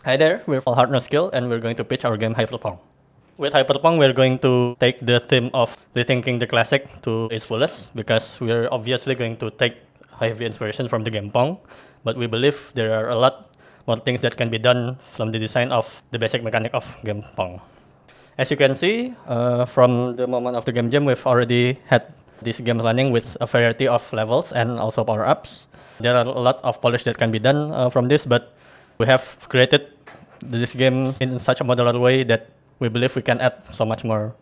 Hi there, we're All Heart No Skill and we're going to pitch our game Hyperpong. With Hyperpong, we're going to take the theme of rethinking the classic to its fullest because we're obviously going to take heavy inspiration from the game Pong, but we believe there are a lot more things that can be done from the design of the basic mechanic of game Pong. As you can see, from the moment of the game jam, we've already had this game running with a variety of levels and also power-ups. There are a lot of polish that can be done from this, but we have created this game in such a modular way that we believe we can add so much more.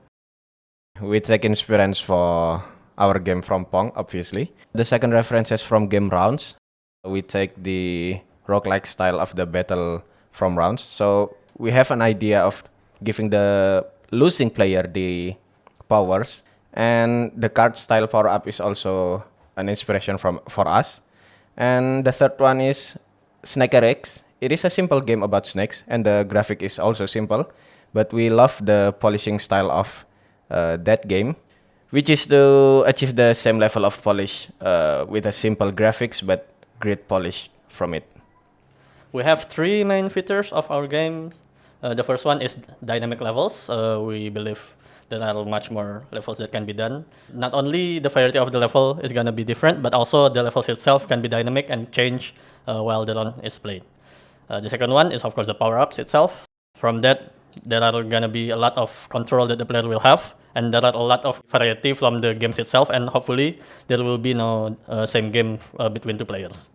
We take inspiration for our game from Pong, obviously. The second reference is from game rounds. We take the roguelike style of the battle from rounds. So we have an idea of giving the losing player the powers, and the card style power up is also an inspiration for us. And the third one is Snake RX. It is a simple game about snakes, and the graphic is also simple, but we love the polishing style of that game, which is to achieve the same level of polish with a simple graphics but great polish from it. We have three main features of our games. The first one is dynamic levels. We believe there are much more levels that can be done. Not only the variety of the level is going to be different, but also the levels itself can be dynamic and change while the run is played. The second one is, of course, the power-ups itself. From that, there are going to be a lot of control that the player will have, and there are a lot of variety from the games itself, and hopefully there will be no same game between two players.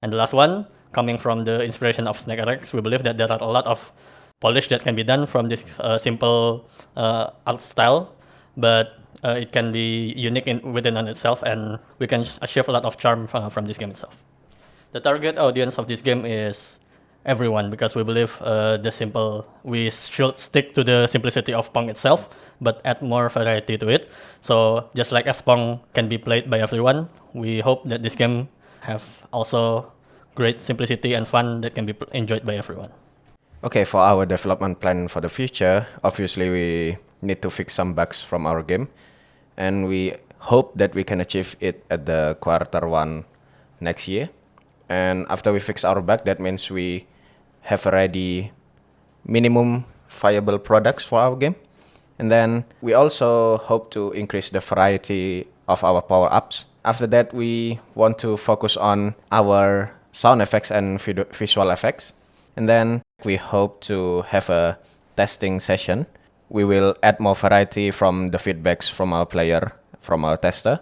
And the last one, coming from the inspiration of Snake RX, we believe that there are a lot of polish that can be done from this simple art style, but it can be unique within on itself, and we can achieve a lot of charm from this game itself. The target audience of this game is everyone because we believe we should stick to the simplicity of Pong itself, but add more variety to it. So just like as Pong can be played by everyone, we hope that this game have also great simplicity and fun that can be enjoyed by everyone. Okay, for our development plan for the future, obviously we need to fix some bugs from our game, and we hope that we can achieve it at the Q1 next year. And after we fix our bug, that means we have already minimum viable products for our game. And then we also hope to increase the variety of our power-ups. After that, we want to focus on our sound effects and visual effects. And then we hope to have a testing session. We will add more variety from the feedbacks from our player, from our tester,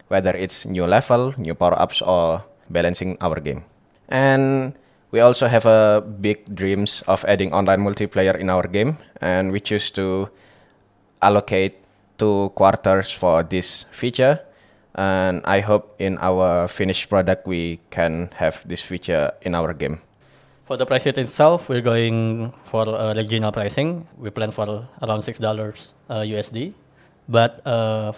whether it's new level, new power-ups, or balancing our game. And we also have a big dreams of adding online multiplayer in our game, and we choose to allocate 2 quarters for this feature. And I hope in our finished product we can have this feature in our game. For the price itself, we're going for regional pricing. We plan for around $6 USD, but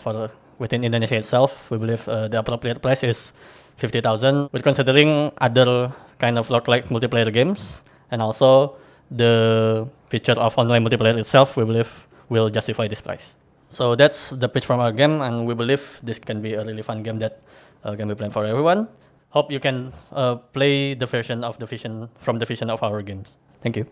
for within Indonesia itself, we believe the appropriate price is 50,000. We're considering other kind of roguelike multiplayer games, and also the feature of online multiplayer itself, we believe will justify this price. So that's the pitch from our game, and we believe this can be a really fun game that can be played for everyone. Hope you can play the version of the vision from the vision of our games. Thank you.